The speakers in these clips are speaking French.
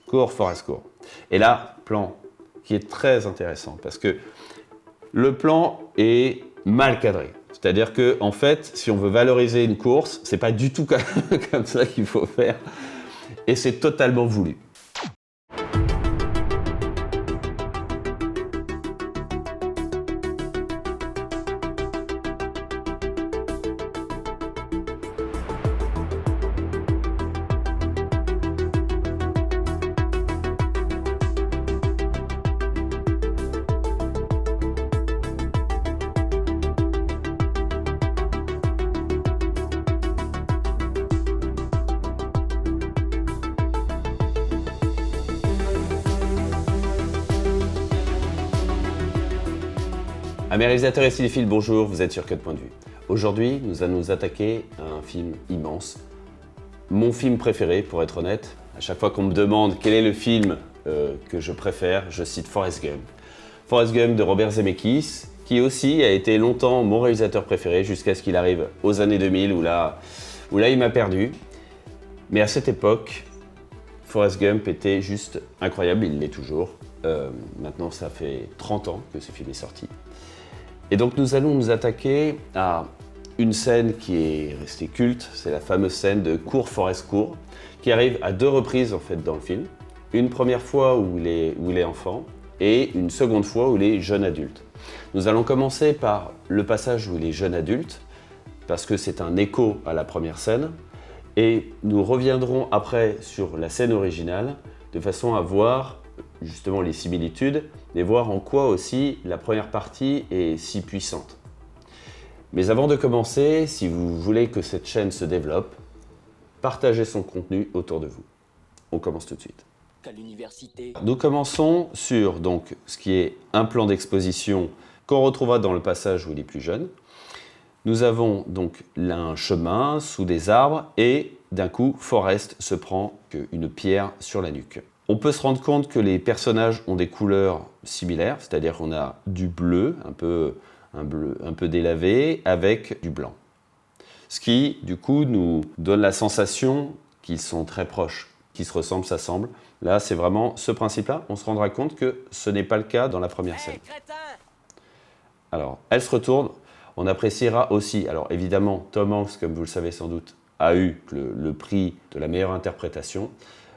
Cours, Forest, cours. Et là, plan qui est très intéressant parce que le plan est mal cadré. C'est-à-dire que, en fait, si on veut valoriser une course, c'est pas du tout comme ça qu'il faut faire. Et c'est totalement voulu. Amis réalisateurs et cinéphiles, bonjour, vous êtes sur Cut Point de Vue. Aujourd'hui, nous allons nous attaquer à un film immense. Mon film préféré, pour être honnête. À chaque fois qu'on me demande quel est le film que je préfère, je cite Forrest Gump. Forrest Gump de Robert Zemeckis, qui aussi a été longtemps mon réalisateur préféré, jusqu'à ce qu'il arrive aux années 2000, où là il m'a perdu. Mais à cette époque, Forrest Gump était juste incroyable, il l'est toujours. Maintenant, ça fait 30 ans que ce film est sorti. Et donc nous allons nous attaquer à une scène qui est restée culte, c'est la fameuse scène de Cours Forrest Cours, qui arrive à deux reprises en fait dans le film. Une première fois où il est enfant et une seconde fois où il est jeune adulte. Nous allons commencer par le passage où il est jeune adulte, parce que c'est un écho à la première scène, et nous reviendrons après sur la scène originale, de façon à voir justement les similitudes, et voir en quoi aussi la première partie est si puissante. Mais avant de commencer, si vous voulez que cette chaîne se développe, partagez son contenu autour de vous. On commence tout de suite. Nous commençons sur donc, ce qui est un plan d'exposition qu'on retrouvera dans le passage où il est plus jeune. Nous avons donc là un chemin sous des arbres et d'un coup, Forrest se prend une pierre sur la nuque. On peut se rendre compte que les personnages ont des couleurs similaires, c'est-à-dire qu'on a du bleu, un peu délavé, avec du blanc. Ce qui, du coup, nous donne la sensation qu'ils sont très proches, qu'ils se ressemblent, s'assemblent. Là, c'est vraiment ce principe-là. On se rendra compte que ce n'est pas le cas dans la première scène. Alors, elle se retourne. On appréciera aussi, alors évidemment, Tom Hanks, comme vous le savez sans doute, a eu le prix de la meilleure interprétation.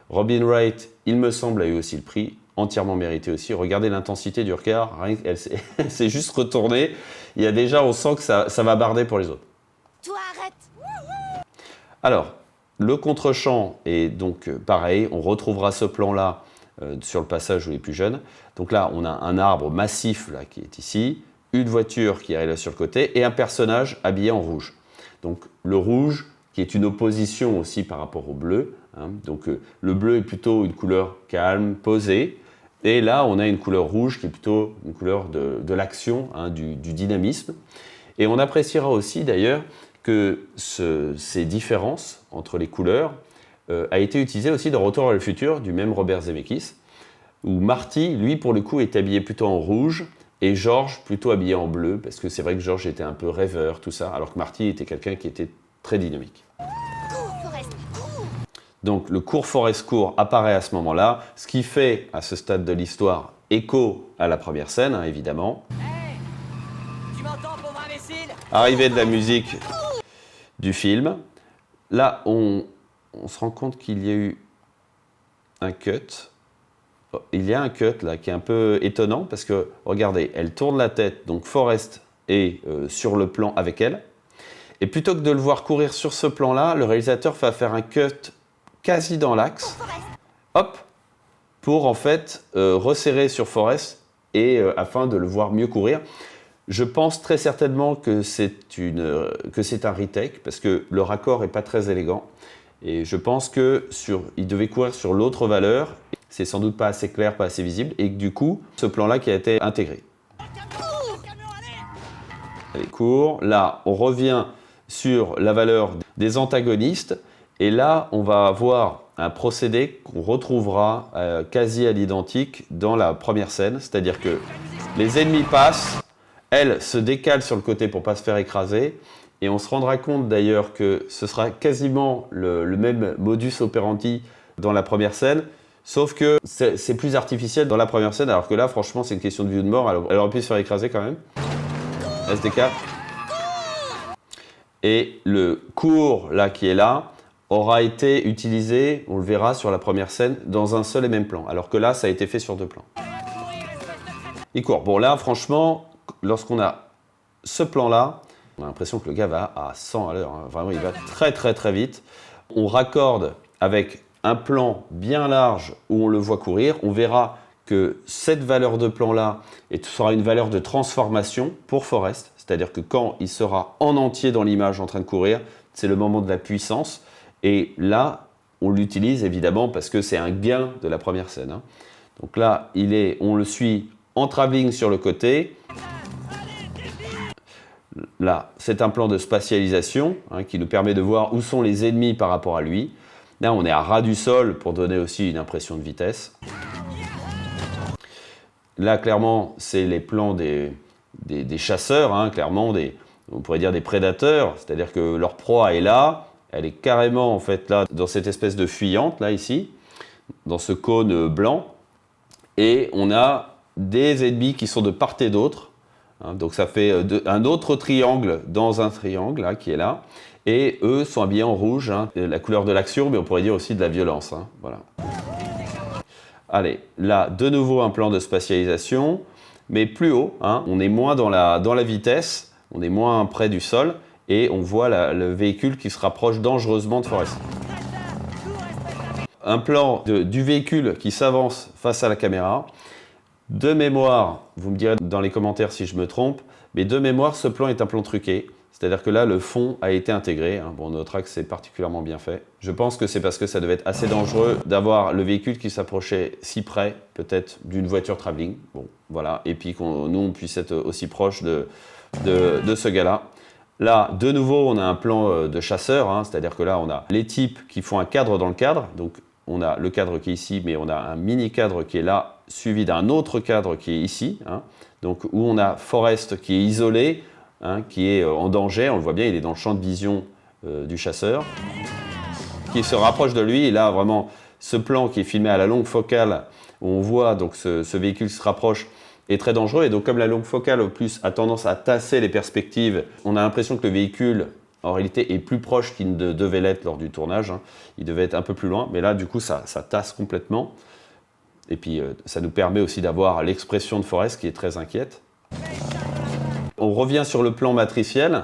Robin Wright, il me semble, a eu aussi le prix, entièrement mérité aussi. Regardez l'intensité du regard, elle s'est juste retournée. Il y a déjà, on sent que ça va barder pour les autres. Toi, arrête! Alors, le contre-champ est donc pareil, on retrouvera ce plan-là sur le passage où il est plus jeune. Donc là, on a un arbre massif là, qui est ici, une voiture qui arrive là sur le côté et un personnage habillé en rouge. Donc le rouge, qui est une opposition aussi par rapport au bleu. Donc le bleu est plutôt une couleur calme, posée. Et là, on a une couleur rouge qui est plutôt une couleur de l'action, du dynamisme. Et on appréciera aussi d'ailleurs que ces différences entre les couleurs a été utilisée aussi dans Retour vers le futur du même Robert Zemeckis, où Marty, lui, pour le coup, est habillé plutôt en rouge et George plutôt habillé en bleu, parce que c'est vrai que George était un peu rêveur, tout ça, alors que Marty était quelqu'un qui était très dynamique. Donc le cours Forrest Cours apparaît à ce moment-là, ce qui fait, à ce stade de l'histoire, écho à la première scène, évidemment. Hey, tu m'entends, pauvre imbécile? Arrivée de la musique du film. Là, on se rend compte qu'il y a eu un cut. Il y a un cut là qui est un peu étonnant parce que, regardez, elle tourne la tête, donc Forrest est sur le plan avec elle. Et plutôt que de le voir courir sur ce plan-là, le réalisateur va faire un cut quasi dans l'axe, hop, pour en fait resserrer sur Forrest et afin de le voir mieux courir. Je pense très certainement que c'est un retake parce que le raccord n'est pas très élégant et je pense qu'il devait courir sur l'autre valeur. C'est sans doute pas assez clair, pas assez visible et que du coup, ce plan-là qui a été intégré. Allez, court. Là, on revient sur la valeur des antagonistes. Et là, on va avoir un procédé qu'on retrouvera quasi à l'identique dans la première scène. C'est-à-dire que les ennemis passent, elle se décale sur le côté pour ne pas se faire écraser. Et on se rendra compte d'ailleurs que ce sera quasiment le même modus operandi dans la première scène, sauf que c'est plus artificiel dans la première scène, alors que là, franchement, c'est une question de vie ou de mort. Elle aurait pu se faire écraser quand même. SDK. Et le cours là qui est là aura été utilisé, on le verra sur la première scène, dans un seul et même plan, alors que là, ça a été fait sur 2 plans. Il court. Bon là, franchement, lorsqu'on a ce plan-là, on a l'impression que le gars va à 100 à l'heure. Hein. Vraiment, il va très très très vite. On raccorde avec un plan bien large où on le voit courir. On verra que cette valeur de plan-là sera une valeur de transformation pour Forrest. C'est-à-dire que quand il sera en entier dans l'image en train de courir, c'est le moment de la puissance. Et là, on l'utilise évidemment parce que c'est un gain de la première scène. Hein. Donc là, on le suit en travelling sur le côté. Là, c'est un plan de spatialisation qui nous permet de voir où sont les ennemis par rapport à lui. Là, on est à ras du sol pour donner aussi une impression de vitesse. Là, clairement, c'est les plans des chasseurs, clairement, on pourrait dire des prédateurs. C'est-à-dire que leur proie est là, elle est carrément en fait là, dans cette espèce de fuyante, là, ici, dans ce cône blanc. Et on a des ennemis qui sont de part et d'autre. Donc ça fait un autre triangle dans un triangle là, qui est là. Et eux sont habillés en rouge, la couleur de l'action, mais on pourrait dire aussi de la violence. Voilà. Allez, là, de nouveau un plan de spatialisation, mais plus haut. On est moins dans la vitesse, on est moins près du sol, et on voit le véhicule qui se rapproche dangereusement de Forrest. Un plan du véhicule qui s'avance face à la caméra. De mémoire, vous me direz dans les commentaires si je me trompe, mais de mémoire, ce plan est un plan truqué. C'est-à-dire que là, le fond a été intégré. Bon, on notera que c'est particulièrement bien fait. Je pense que c'est parce que ça devait être assez dangereux d'avoir le véhicule qui s'approchait si près, peut-être, d'une voiture travelling. Bon, voilà. Et puis nous, on puisse être aussi proche de ce gars-là. Là, de nouveau, on a un plan de chasseur. C'est-à-dire que là, on a les types qui font un cadre dans le cadre. Donc, on a le cadre qui est ici, mais on a un mini-cadre qui est là, suivi d'un autre cadre qui est ici. Donc, où on a Forrest qui est isolé, qui est en danger. On le voit bien, il est dans le champ de vision du chasseur, qui se rapproche de lui. Et là, vraiment, ce plan qui est filmé à la longue focale, où on voit donc ce véhicule se rapproche, est très dangereux. Et donc, comme la longue focale, au plus, a tendance à tasser les perspectives, on a l'impression que le véhicule, en réalité, est plus proche qu'il ne devait l'être lors du tournage. Il devait être un peu plus loin, mais là, du coup, ça tasse complètement. Et puis, ça nous permet aussi d'avoir l'expression de Forrest qui est très inquiète. On revient sur le plan matriciel,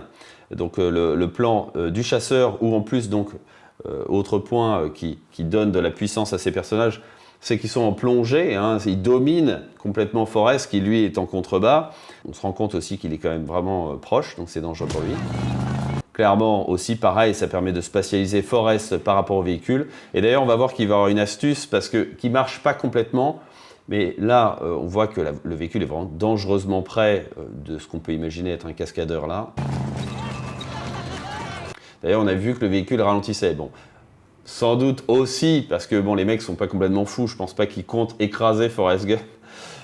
donc le plan du chasseur, où en plus, donc, autre point qui donne de la puissance à ces personnages, c'est qu'ils sont en plongée, ils dominent complètement Forrest, qui lui est en contrebas. On se rend compte aussi qu'il est quand même vraiment proche, donc c'est dangereux pour lui. Clairement aussi pareil, ça permet de spatialiser Forrest par rapport au véhicule. Et d'ailleurs, on va voir qu'il va y avoir une astuce qui ne marche pas complètement. Mais là, on voit que le véhicule est vraiment dangereusement près de ce qu'on peut imaginer être un cascadeur là. D'ailleurs, on a vu que le véhicule ralentissait. Bon, sans doute aussi parce que les mecs sont pas complètement fous. Je pense pas qu'ils comptent écraser Forrest Gump.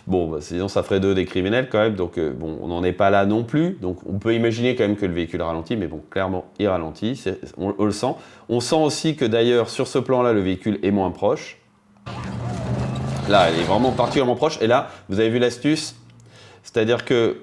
Bon, sinon ça ferait d'eux des criminels quand même. Donc on n'en est pas là non plus. Donc on peut imaginer quand même que le véhicule ralentit, mais bon, clairement, il ralentit. On le sent. On sent aussi que d'ailleurs, sur ce plan-là, le véhicule est moins proche. Là, elle est vraiment particulièrement proche. Et là, vous avez vu l'astuce, c'est-à-dire que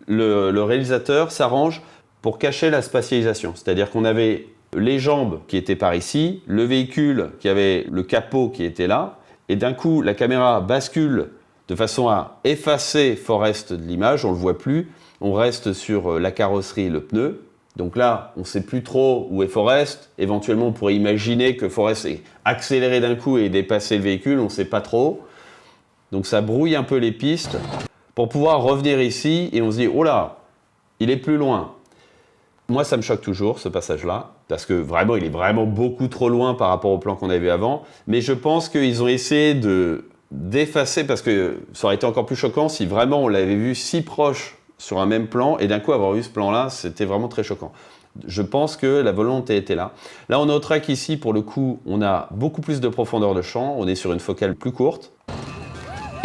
le réalisateur s'arrange pour cacher la spatialisation. C'est-à-dire qu'on avait les jambes qui étaient par ici, le véhicule qui avait le capot qui était là, et d'un coup, la caméra bascule de façon à effacer Forrest de l'image, on ne le voit plus, on reste sur la carrosserie et le pneu. Donc là, on ne sait plus trop où est Forrest. Éventuellement, on pourrait imaginer que Forrest est accéléré d'un coup et dépassé le véhicule, on ne sait pas trop. Donc ça brouille un peu les pistes pour pouvoir revenir ici et on se dit « Oh là, il est plus loin ». Moi, ça me choque toujours, ce passage-là, parce que vraiment, il est vraiment beaucoup trop loin par rapport au plan qu'on avait vu avant. Mais je pense qu'ils ont essayé d'effacer, parce que ça aurait été encore plus choquant si vraiment on l'avait vu si proche sur un même plan, et d'un coup avoir vu ce plan-là, c'était vraiment très choquant. Je pense que la volonté était là. Là, on notera qu'ici, pour le coup, on a beaucoup plus de profondeur de champ, on est sur une focale plus courte.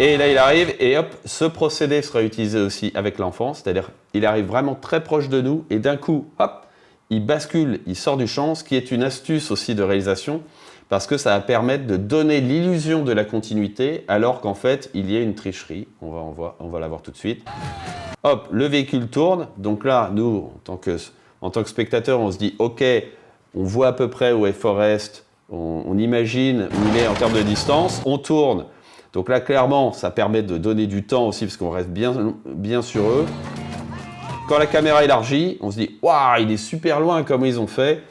Et là, il arrive, et hop, ce procédé sera utilisé aussi avec l'enfant, c'est-à-dire il arrive vraiment très proche de nous, et d'un coup, hop, il bascule, il sort du champ, ce qui est une astuce aussi de réalisation, parce que ça va permettre de donner l'illusion de la continuité, alors qu'en fait, il y a une tricherie. On va la voir tout de suite. Hop, le véhicule tourne, donc là, nous, en tant que spectateur, on se dit, ok, on voit à peu près où est Forrest, on imagine où il est en termes de distance, on tourne. Donc là, clairement, ça permet de donner du temps aussi, parce qu'on reste bien sur eux. Quand la caméra élargit, on se dit « Waouh, il est super loin comme ils ont fait ».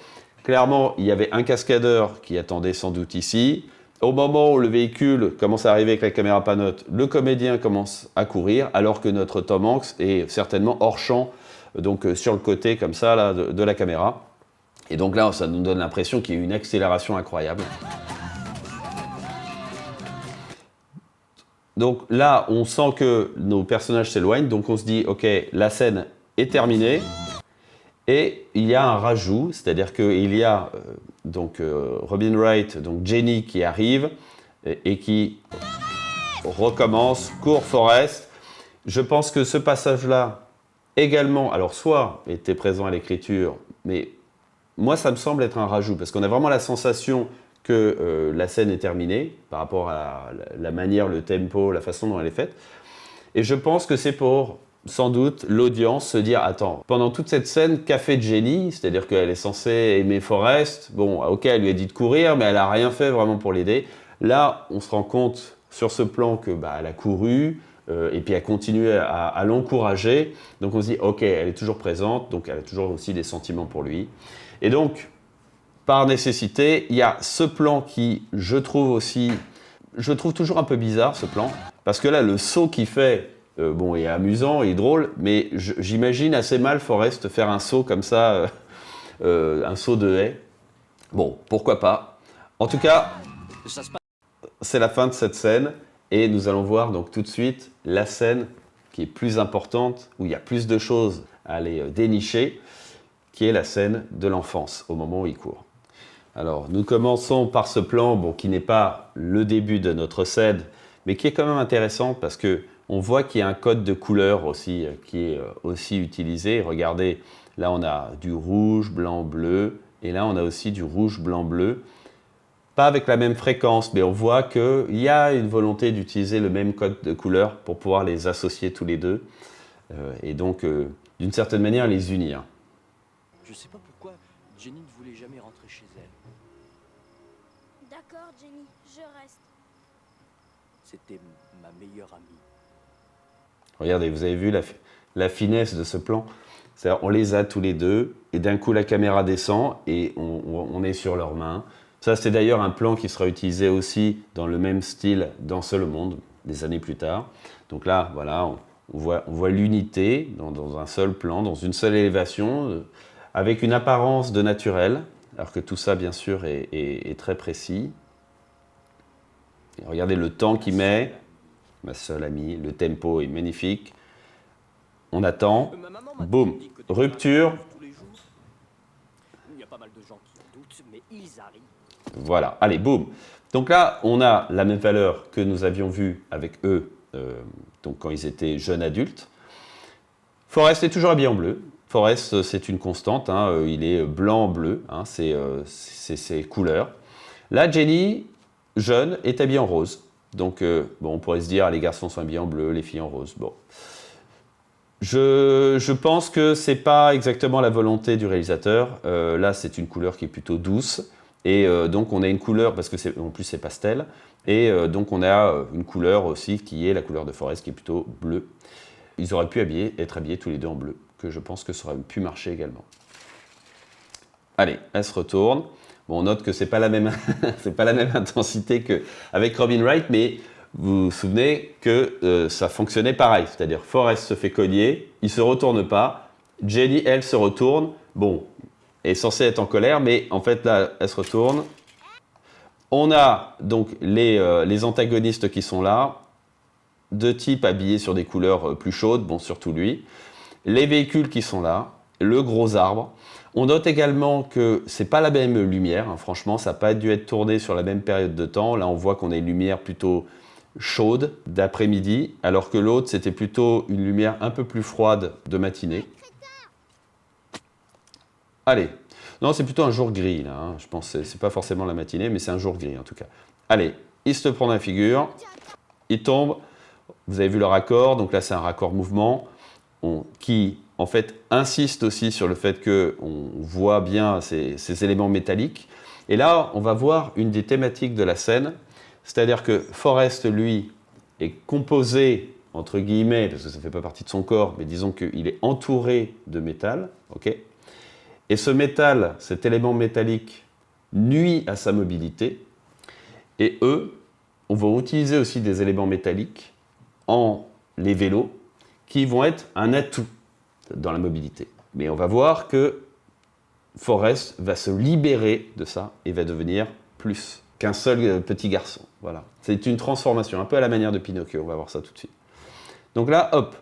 Clairement, il y avait un cascadeur qui attendait sans doute ici. Au moment où le véhicule commence à arriver avec la caméra panote, le comédien commence à courir, alors que notre Tom Hanks est certainement hors champ, donc sur le côté comme ça là, de la caméra. Et donc là, ça nous donne l'impression qu'il y a une accélération incroyable. Donc là, on sent que nos personnages s'éloignent, donc on se dit, ok, la scène est terminée, et il y a un rajout, c'est-à-dire qu'il y a Robin Wright, donc Jenny qui arrive, et qui recommence, court Forrest. Je pense que ce passage-là, également, alors soit était présent à l'écriture, mais moi ça me semble être un rajout, parce qu'on a vraiment la sensation que la scène est terminée par rapport à la manière, le tempo, la façon dont elle est faite. Et je pense que c'est pour, sans doute, l'audience se dire « Attends, pendant toute cette scène, qu'a fait Jenny ?» C'est-à-dire qu'elle est censée aimer Forrest. Bon, ok, elle lui a dit de courir, mais elle n'a rien fait vraiment pour l'aider. Là, on se rend compte sur ce plan que elle a couru, et puis elle continue à l'encourager. Donc on se dit « Ok, elle est toujours présente, donc elle a toujours aussi des sentiments pour lui. » Et donc, par nécessité, il y a ce plan qui, je trouve toujours un peu bizarre, ce plan, parce que là, le saut qu'il fait, est amusant, il est drôle, mais j'imagine assez mal Forrest faire un saut comme ça, un saut de haie. Bon, pourquoi pas. En tout cas, c'est la fin de cette scène, et nous allons voir donc tout de suite la scène qui est plus importante, où il y a plus de choses à aller dénicher, qui est la scène de l'enfance, au moment où il court. Alors, nous commençons par ce plan, qui n'est pas le début de notre scène, mais qui est quand même intéressant parce qu'on voit qu'il y a un code de couleur aussi qui est aussi utilisé. Regardez, là on a du rouge, blanc, bleu, et là on a aussi du rouge, blanc, bleu. Pas avec la même fréquence, mais on voit qu'il y a une volonté d'utiliser le même code de couleur pour pouvoir les associer tous les deux, et donc d'une certaine manière les unir. Je sais pas pourquoi Jenny ne voulait jamais rentrer chez elle. D'accord, Jenny, je reste. C'était ma meilleure amie. Regardez, vous avez vu la finesse de ce plan. C'est-à-dire, on les a tous les deux, et d'un coup la caméra descend, et on est sur leurs mains. Ça, c'est d'ailleurs un plan qui sera utilisé aussi dans le même style dans Seul au monde, des années plus tard. Donc là, voilà, on voit l'unité dans un seul plan, dans une seule élévation, avec une apparence de naturel, alors que tout ça, bien sûr, est très précis. Et regardez le temps qu'il met, ma seule amie, le tempo est magnifique. On attend, boum, rupture. Il y a pas mal de gens qui en doutent, mais ils arrivent. Voilà, allez, boum. Donc là, on a la même valeur que nous avions vue avec eux, donc quand ils étaient jeunes adultes. Forrest est toujours habillé en bleu. Forrest, c'est une constante, il est blanc-bleu, c'est ses couleurs. Là, Jenny, jeune, est habillée en rose. Donc, on pourrait se dire, les garçons sont habillés en bleu, les filles en rose. Bon. Je pense que c'est pas exactement la volonté du réalisateur. Là, c'est une couleur qui est plutôt douce. Et donc, on a une couleur, parce que en plus, c'est pastel. Et donc, on a une couleur aussi qui est la couleur de Forrest, qui est plutôt bleue. Ils auraient pu être habillés tous les deux en bleu, que je pense que ça aurait pu marcher également. Allez, elle se retourne. Bon, on note que c'est pas la même intensité qu'avec Robin Wright, mais vous vous souvenez que ça fonctionnait pareil. C'est-à-dire, Forrest se fait cogner, il se retourne pas. Jenny, elle, se retourne. Bon, est censée être en colère, mais en fait, là, elle se retourne. On a donc les antagonistes qui sont là. Deux types habillés sur des couleurs plus chaudes, bon, surtout lui. Les véhicules qui sont là, le gros arbre. On note également que c'est pas la même lumière, franchement, ça n'a pas dû être tourné sur la même période de temps. Là, on voit qu'on a une lumière plutôt chaude d'après-midi, alors que l'autre, c'était plutôt une lumière un peu plus froide de matinée. Allez. Non, c'est plutôt un jour gris, là. Hein. Je pense que c'est pas forcément la matinée, mais c'est un jour gris, en tout cas. Allez, il se prend dans la figure. Il tombe. Vous avez vu le raccord. Donc là, c'est un raccord mouvement qui, en fait, insiste aussi sur le fait qu'on voit bien ces éléments métalliques. Et là, on va voir une des thématiques de la scène. C'est-à-dire que Forrest, lui, est composé, entre guillemets, parce que ça ne fait pas partie de son corps, mais disons qu'il est entouré de métal. Ok ? Et ce métal, cet élément métallique, nuit à sa mobilité. Et eux, on va utiliser aussi des éléments métalliques les vélos, qui vont être un atout dans la mobilité. Mais on va voir que Forrest va se libérer de ça et va devenir plus qu'un seul petit garçon. Voilà. C'est une transformation, un peu à la manière de Pinocchio. On va voir ça tout de suite. Donc là, hop,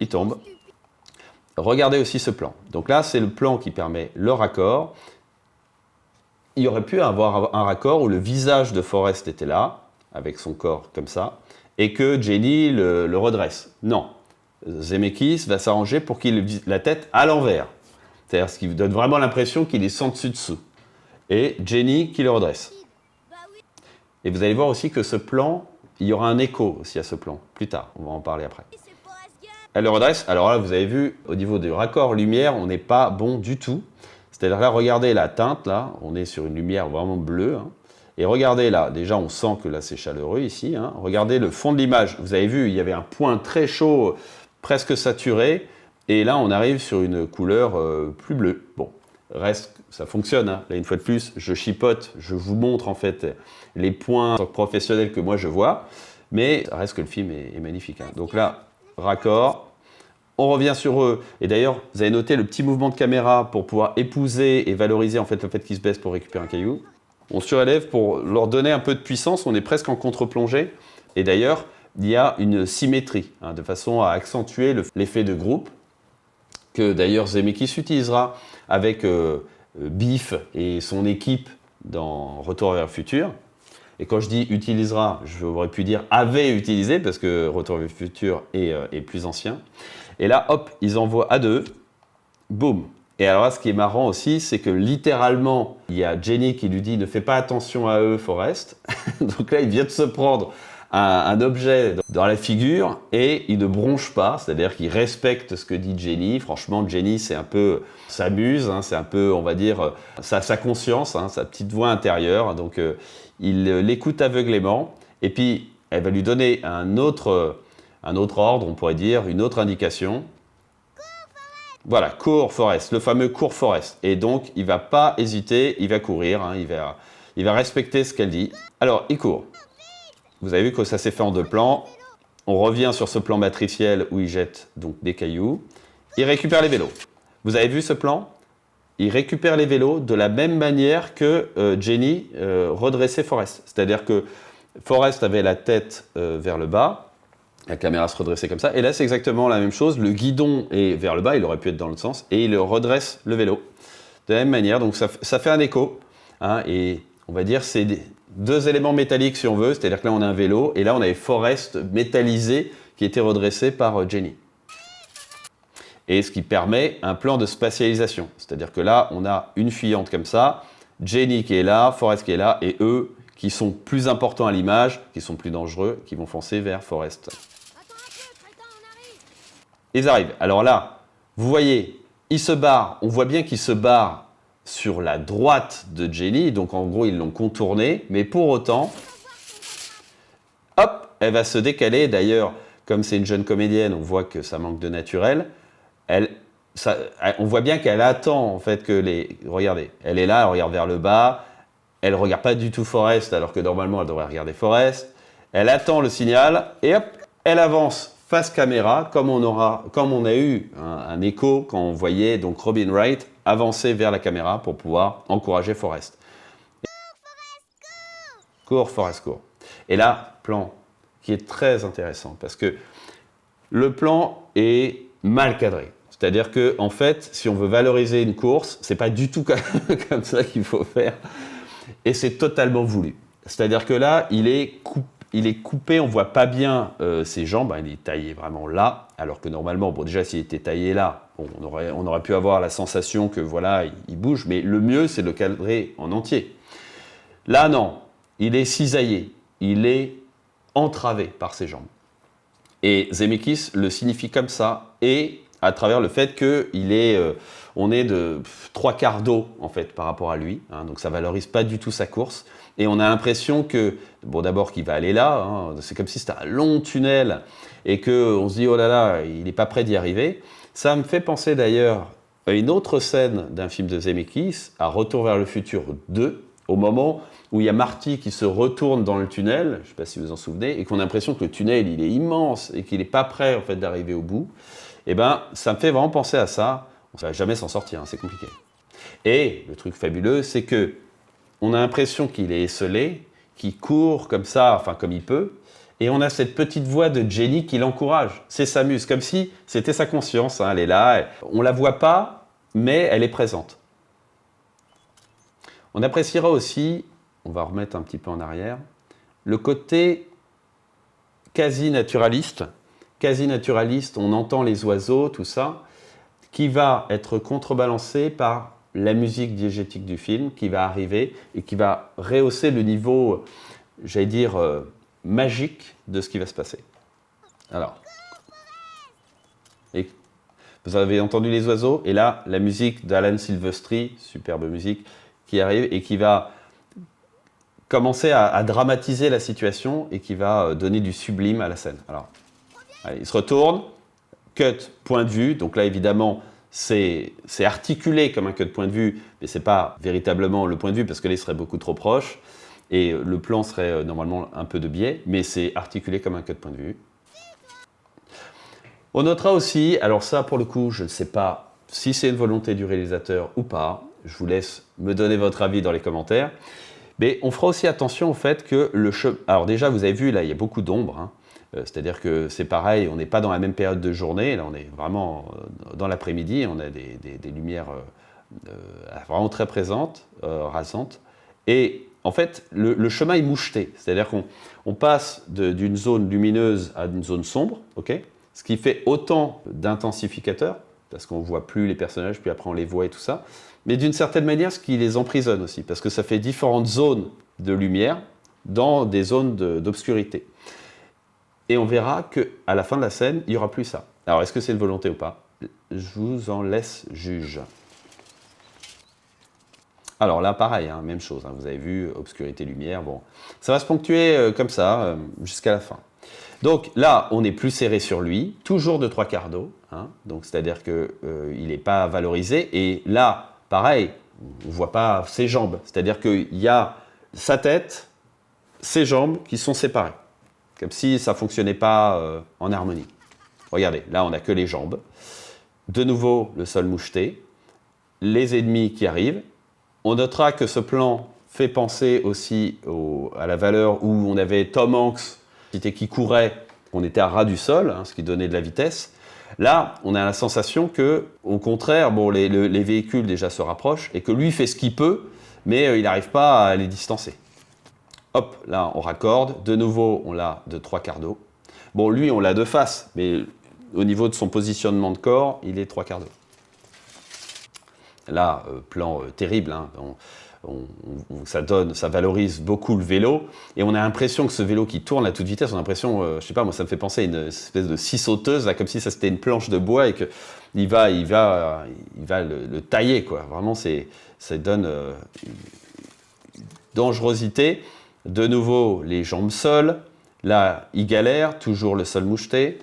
il tombe. Regardez aussi ce plan. Donc là, c'est le plan qui permet le raccord. Il y aurait pu avoir un raccord où le visage de Forrest était là, avec son corps comme ça, et que Jenny le redresse. Non. Zemeckis va s'arranger pour qu'il ait la tête à l'envers. C'est-à-dire ce qui vous donne vraiment l'impression qu'il est sans dessus-dessous. Et Jenny qui le redresse. Et vous allez voir aussi que ce plan, il y aura un écho aussi à ce plan. Plus tard, on va en parler après. Elle le redresse. Alors là, vous avez vu, au niveau du raccord lumière, on n'est pas bon du tout. C'est-à-dire là, regardez la teinte, là, on est sur une lumière vraiment bleue. Hein. Et regardez là, déjà on sent que là c'est chaleureux ici. Hein. Regardez le fond de l'image. Vous avez vu, il y avait un point très chaud, presque saturé. Et là, on arrive sur une couleur plus bleue. Bon, reste, ça fonctionne. Hein. Là, une fois de plus, je chipote, je vous montre en fait les points professionnels que moi je vois. Mais ça reste que le film est magnifique. Hein. Donc là, raccord. On revient sur eux. Et d'ailleurs, vous avez noté le petit mouvement de caméra pour pouvoir épouser et valoriser en fait le fait qu'ils se baissent pour récupérer un caillou. On surélève pour leur donner un peu de puissance. On est presque en contre-plongée. Et d'ailleurs, il y a une symétrie, hein, de façon à accentuer l'effet de groupe, que d'ailleurs Zemeckis utilisera avec Biff et son équipe dans Retour vers le futur. Et quand je dis utilisera, j'aurais pu dire avait utilisé, parce que Retour vers le futur est plus ancien. Et là, hop, ils envoient à deux, boum. Et alors là, ce qui est marrant aussi, c'est que littéralement, il y a Jenny qui lui dit « Ne fais pas attention à eux, Forrest ». Donc là, il vient de se prendre un objet dans la figure et il ne bronche pas, c'est-à-dire qu'il respecte ce que dit Jenny. Franchement, Jenny, c'est un peu s'amuse, hein, c'est un peu, on va dire, sa conscience, hein, sa petite voix intérieure. Donc, il l'écoute aveuglément et puis elle va lui donner un autre ordre, on pourrait dire, une autre indication. Voilà, cours Forrest, le fameux cours Forrest. Et donc, il ne va pas hésiter, il va courir, hein, il va respecter ce qu'elle dit. Alors, il court. Vous avez vu que ça s'est fait en deux plans. On revient sur ce plan matriciel où il jette donc des cailloux. Il récupère les vélos. Vous avez vu ce plan ? Il récupère les vélos de la même manière que Jenny redressait Forrest. C'est-à-dire que Forrest avait la tête vers le bas, la caméra se redressait comme ça, et là c'est exactement la même chose, le guidon est vers le bas, il aurait pu être dans l'autre sens, et il redresse le vélo. De la même manière, donc ça fait un écho, hein, et on va dire c'est deux éléments métalliques si on veut, c'est-à-dire que là on a un vélo, et là on avait Forrest métallisé qui était redressé par Jenny. Et ce qui permet un plan de spatialisation. C'est-à-dire que là, on a une fuyante comme ça, Jenny qui est là, Forrest qui est là, et eux qui sont plus importants à l'image, qui sont plus dangereux, qui vont foncer vers Forrest. Ils arrivent. Alors là, vous voyez, ils se barrent. On voit bien qu'ils se barrent sur la droite de Jenny. Donc en gros, ils l'ont contournée. Mais pour autant, hop, elle va se décaler. D'ailleurs, comme c'est une jeune comédienne, on voit que ça manque de naturel. On voit bien qu'elle attend en fait que regardez, elle est là, elle regarde vers le bas, elle regarde pas du tout Forrest alors que normalement elle devrait regarder Forrest. Elle attend le signal et hop, elle avance face caméra comme on a eu un écho quand on voyait donc Robin Wright avancer vers la caméra pour pouvoir encourager Forrest. Cours Forrest, cours. Et là, plan qui est très intéressant parce que le plan est mal cadré. C'est-à-dire que, en fait, si on veut valoriser une course, c'est pas du tout comme ça qu'il faut faire. Et c'est totalement voulu. C'est-à-dire que là, il est il est coupé, on voit pas bien ses jambes, il est taillé vraiment là, alors que normalement, bon déjà s'il était taillé là, bon, on aurait pu avoir la sensation que voilà, il bouge, mais le mieux c'est de le cadrer en entier. Là non, il est cisaillé, il est entravé par ses jambes. Et Zemeckis le signifie comme ça, et à travers le fait on est de 3/4 d'eau en fait par rapport à lui, hein, donc ça valorise pas du tout sa course. Et on a l'impression que, bon d'abord qu'il va aller là, hein, c'est comme si c'était un long tunnel, et qu'on se dit oh là là, il n'est pas prêt d'y arriver. Ça me fait penser d'ailleurs à une autre scène d'un film de Zemeckis, à Retour vers le futur 2, au moment où il y a Marty qui se retourne dans le tunnel, je ne sais pas si vous vous en souvenez, et qu'on a l'impression que le tunnel il est immense et qu'il n'est pas prêt en fait d'arriver au bout. Et ben, ça me fait vraiment penser à ça. On ne va jamais s'en sortir, hein, c'est compliqué. Et le truc fabuleux, c'est que on a l'impression qu'il est esselé, qu'il court comme ça, enfin comme il peut, et on a cette petite voix de Jenny qui l'encourage. C'est sa muse, comme si c'était sa conscience, hein, elle est là, on ne la voit pas, mais elle est présente. On appréciera aussi, on va remettre un petit peu en arrière, le côté quasi naturaliste, on entend les oiseaux, tout ça, qui va être contrebalancé par la musique diégétique du film, qui va arriver et qui va rehausser le niveau, j'allais dire, magique de ce qui va se passer. Alors, et vous avez entendu les oiseaux, et là, la musique d'Alan Silvestri, superbe musique, qui arrive et qui va commencer à dramatiser la situation et qui va donner du sublime à la scène. Alors, allez, il se retourne, cut, point de vue, donc là évidemment c'est articulé comme un cut point de vue, mais c'est pas véritablement le point de vue parce que là il serait beaucoup trop proche et le plan serait normalement un peu de biais, mais c'est articulé comme un cut point de vue. On notera aussi, alors ça pour le coup je ne sais pas si c'est une volonté du réalisateur ou pas, je vous laisse me donner votre avis dans les commentaires, mais on fera aussi attention au fait que alors déjà vous avez vu là il y a beaucoup d'ombre, hein. C'est-à-dire que c'est pareil, on n'est pas dans la même période de journée, là on est vraiment dans l'après-midi, on a des lumières vraiment très présentes, rasantes, et en fait le chemin est moucheté, c'est-à-dire qu'on passe d'une zone lumineuse à une zone sombre, okay, ce qui fait autant d'intensificateurs, parce qu'on ne voit plus les personnages, puis après on les voit et tout ça, mais d'une certaine manière ce qui les emprisonne aussi, parce que ça fait différentes zones de lumière dans des zones d'obscurité. Et on verra qu'à la fin de la scène, il n'y aura plus ça. Alors, est-ce que c'est une volonté ou pas? Je vous en laisse juge. Alors là, pareil, hein, même chose. Hein, vous avez vu, obscurité, lumière. Bon, ça va se ponctuer comme ça jusqu'à la fin. Donc là, on est plus serré sur lui, toujours de 3/4 d'eau. Hein, donc, c'est-à-dire qu'il n'est pas valorisé. Et là, pareil, on ne voit pas ses jambes. C'est-à-dire qu'il y a sa tête, ses jambes qui sont séparées. Comme si ça ne fonctionnait pas en harmonie. Regardez, là on n'a que les jambes. De nouveau, le sol moucheté. Les ennemis qui arrivent. On notera que ce plan fait penser aussi à la valeur où on avait Tom Hanks qui courait, on était à ras du sol, hein, ce qui donnait de la vitesse. Là, on a la sensation que, au contraire, bon, les véhicules déjà se rapprochent et que lui fait ce qu'il peut, mais il n'arrive pas à les distancer. Hop, là, on raccorde. De nouveau, on l'a de 3/4 d'eau. Bon, lui, on l'a de face, mais au niveau de son positionnement de corps, il est 3/4 d'eau. Là, plan terrible, hein, ça valorise beaucoup le vélo, et on a l'impression que ce vélo qui tourne à toute vitesse, on a l'impression, je sais pas, moi ça me fait penser à une espèce de scie sauteuse, là, comme si ça c'était une planche de bois et qu'il va le tailler, quoi. Vraiment, ça donne dangerosité. De nouveau, les jambes seules. Là, il galère, toujours le sol moucheté.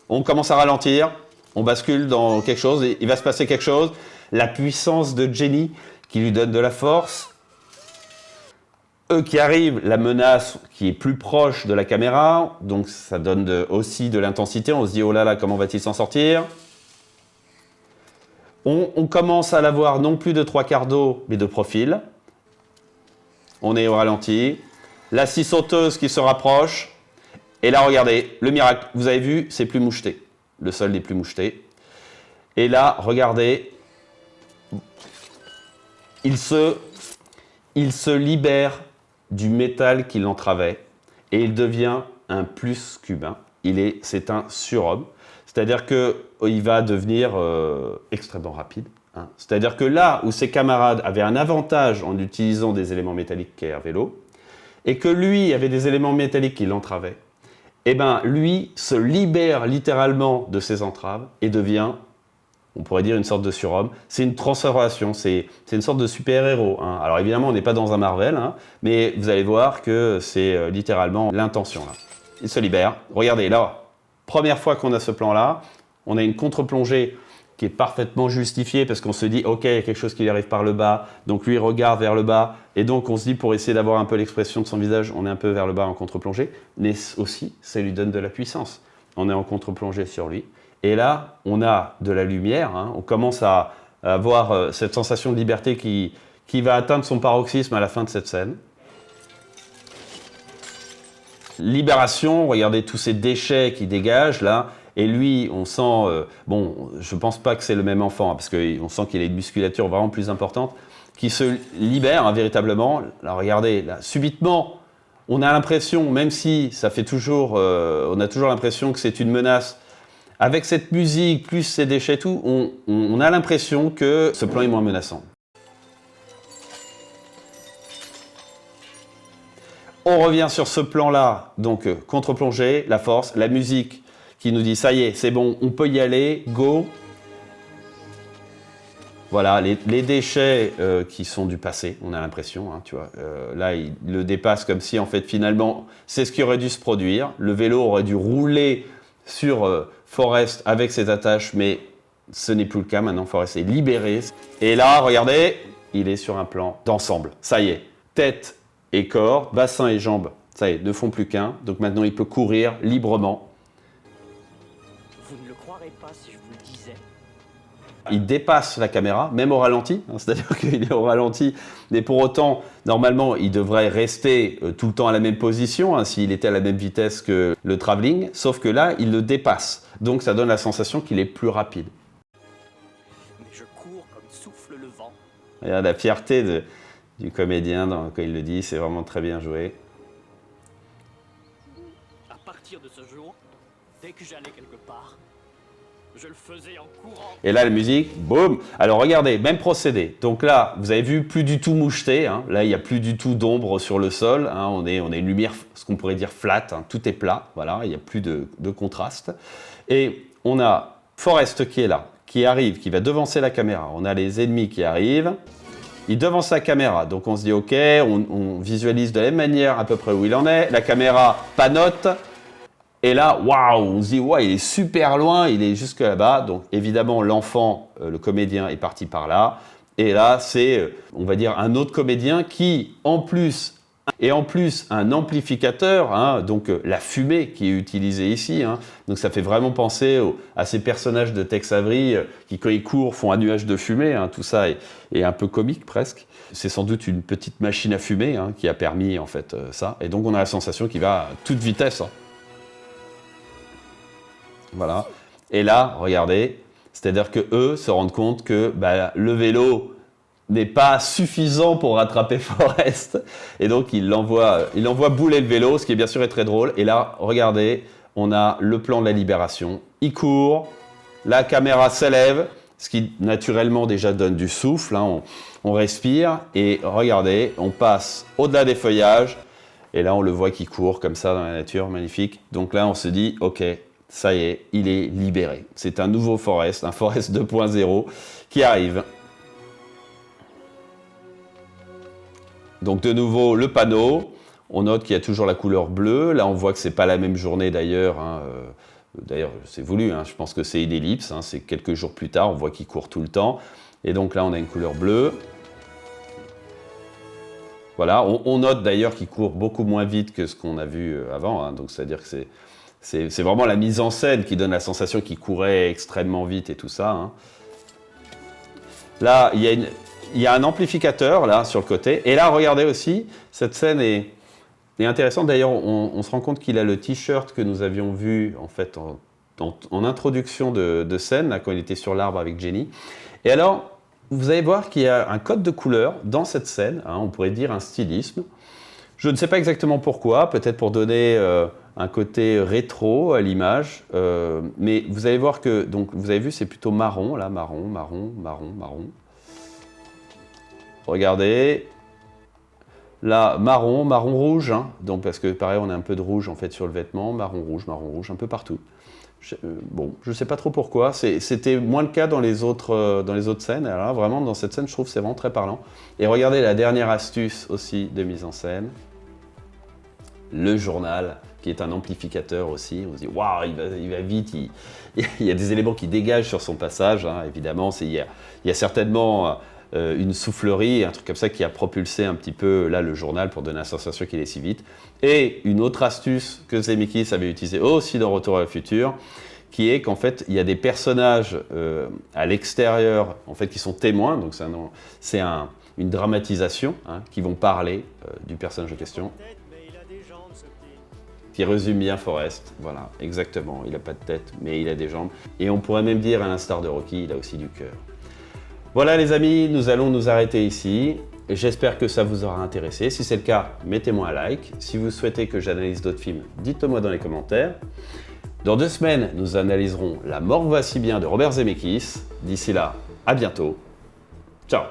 On commence à ralentir, on bascule dans quelque chose, et il va se passer quelque chose. La puissance de Jenny qui lui donne de la force. Eux qui arrivent, la menace qui est plus proche de la caméra, donc ça donne aussi de l'intensité. On se dit, oh là là, comment va-t-il s'en sortir? On commence à la voir non plus de 3/4 d'eau, mais de profil. On est au ralenti. La scie sauteuse qui se rapproche. Et là, regardez, le miracle. Vous avez vu, c'est plus moucheté. Le sol n'est plus moucheté. Et là, regardez, il se libère du métal qui l'entravait et il devient un plus qu'humain. C'est un surhomme. C'est-à-dire qu'il va devenir extrêmement rapide. Hein. C'est-à-dire que là où ses camarades avaient un avantage en utilisant des éléments métalliques qu'est un vélo, et que lui avait des éléments métalliques qui l'entravaient, eh ben lui se libère littéralement de ses entraves et devient, on pourrait dire, une sorte de surhomme. C'est une transformation, c'est une sorte de super-héros. Hein. Alors évidemment, on n'est pas dans un Marvel, hein, mais vous allez voir que c'est littéralement l'intention. Là. Il se libère. Regardez, là, première fois qu'on a ce plan-là, on a une contre-plongée qui est parfaitement justifiée parce qu'on se dit, ok, il y a quelque chose qui lui arrive par le bas, donc lui il regarde vers le bas, et donc on se dit, pour essayer d'avoir un peu l'expression de son visage, on est un peu vers le bas en contre-plongée, mais aussi, ça lui donne de la puissance. On est en contre-plongée sur lui, et là, on a de la lumière, hein, on commence à avoir cette sensation de liberté qui va atteindre son paroxysme à la fin de cette scène. Libération, regardez tous ces déchets qui dégagent là, et lui, on sent, bon, je pense pas que c'est le même enfant, hein, parce qu'on sent qu'il a une musculature vraiment plus importante, qui se libère hein, véritablement. Là, regardez, là, subitement, on a l'impression, même si ça fait toujours, on a toujours l'impression que c'est une menace, avec cette musique, plus ces déchets, tout, on a l'impression que ce plan est moins menaçant. On revient sur ce plan-là, donc contre-plongée, la force, la musique qui nous dit ça y est, c'est bon, on peut y aller, go. Voilà, les déchets qui sont du passé, on a l'impression, hein, tu vois. Là, il le dépasse comme si, en fait, finalement, c'est ce qui aurait dû se produire. Le vélo aurait dû rouler sur Forrest avec ses attaches, mais ce n'est plus le cas. Maintenant, Forrest est libéré. Et là, regardez, il est sur un plan d'ensemble. Ça y est, tête et corps, bassin et jambes, ça y est, ne font plus qu'un. Donc maintenant, il peut courir librement. Vous ne le croirez pas si je vous le disais. Il dépasse la caméra, même au ralenti, hein, c'est-à-dire qu'il est au ralenti, mais pour autant, normalement, il devrait rester tout le temps à la même position, hein, s'il était à la même vitesse que le travelling, sauf que là, il le dépasse. Donc ça donne la sensation qu'il est plus rapide. Mais je cours comme souffle le vent. Regarde la fierté du comédien quand il le dit, c'est vraiment très bien joué. À partir de ce jour, dès que j'allais quelque part, je le faisais en courant. Et là, la musique, boum. Alors regardez, même procédé. Donc là, vous avez vu, plus du tout moucheté. Hein. Là, il n'y a plus du tout d'ombre sur le sol. Hein. On est une lumière, ce qu'on pourrait dire flat. Hein. Tout est plat. Voilà, il n'y a plus de contraste. Et on a Forrest qui est là, qui arrive, qui va devancer la caméra. On a les ennemis qui arrivent. Il devance la caméra. Donc on se dit, ok, on visualise de la même manière à peu près où il en est. La caméra panote. Et là, waouh, on se dit, ouais, il est super loin, il est jusque là-bas. Donc, évidemment, l'enfant, le comédien, est parti par là. Et là, c'est, on va dire, un autre comédien qui, en plus, un amplificateur, hein, donc la fumée qui est utilisée ici. Hein, donc, ça fait vraiment penser à ces personnages de Tex Avery qui, quand ils courent, font un nuage de fumée. Hein, tout ça est un peu comique, presque. C'est sans doute une petite machine à fumer hein, qui a permis, en fait, ça. Et donc, on a la sensation qu'il va à toute vitesse. Hein. Voilà. Et là, regardez, c'est-à-dire que eux se rendent compte que le vélo n'est pas suffisant pour rattraper Forrest. Et donc, il l'envoie bouler le vélo, ce qui bien sûr est très drôle. Et là, regardez, on a le plan de la libération. Il court, la caméra s'élève, ce qui naturellement déjà donne du souffle. Hein, on respire. Et regardez, on passe au-delà des feuillages. Et là, on le voit qui court comme ça dans la nature, magnifique. Donc là, on se dit, ok, ça y est, il est libéré. C'est un nouveau Forrest, un Forrest 2.0 qui arrive. Donc de nouveau, le panneau. On note qu'il y a toujours la couleur bleue. Là, on voit que ce n'est pas la même journée d'ailleurs. Hein. D'ailleurs, c'est voulu. Hein. Je pense que c'est une ellipse. Hein. C'est quelques jours plus tard. On voit qu'il court tout le temps. Et donc là, on a une couleur bleue. Voilà. On note d'ailleurs qu'il court beaucoup moins vite que ce qu'on a vu avant. Hein. Donc, c'est-à-dire que c'est vraiment la mise en scène qui donne la sensation qu'il courait extrêmement vite et tout ça. Hein. Là, il y a un amplificateur là sur le côté. Et là, regardez aussi, cette scène est intéressante. D'ailleurs, on se rend compte qu'il a le t-shirt que nous avions vu en fait en introduction de scène, là, quand il était sur l'arbre avec Jenny. Et alors, vous allez voir qu'il y a un code de couleur dans cette scène. Hein, on pourrait dire un stylisme. Je ne sais pas exactement pourquoi, peut-être pour donner un côté rétro à l'image, mais vous allez voir que, donc vous avez vu, c'est plutôt marron, là, marron. Regardez, là, marron rouge, hein, donc parce que pareil, on a un peu de rouge en fait sur le vêtement, marron rouge, un peu partout. Bon, je sais pas trop pourquoi, c'était moins le cas dans les autres scènes, alors là, vraiment, dans cette scène, je trouve que c'est vraiment très parlant. Et regardez la dernière astuce aussi de mise en scène, le journal, qui est un amplificateur aussi. On se dit, waouh, il va vite, il y a des éléments qui dégagent sur son passage, hein, évidemment, il y a certainement une soufflerie, un truc comme ça qui a propulsé un petit peu là le journal pour donner la sensation qu'il est si vite. Et une autre astuce que Zemeckis avait utilisée aussi dans Retour à le futur, qui est qu'en fait il y a des personnages à l'extérieur en fait qui sont témoins, donc c'est une dramatisation, hein, qui vont parler du personnage en question. Qui résume bien Forrest, voilà, exactement, il n'a pas de tête, mais il a des jambes. Et on pourrait même dire, à l'instar de Rocky, il a aussi du cœur. Voilà les amis, nous allons nous arrêter ici. J'espère que ça vous aura intéressé. Si c'est le cas, mettez-moi un like. Si vous souhaitez que j'analyse d'autres films, dites-le moi dans les commentaires. Dans 2 semaines, nous analyserons La mort va si bien de Robert Zemeckis. D'ici là, à bientôt. Ciao.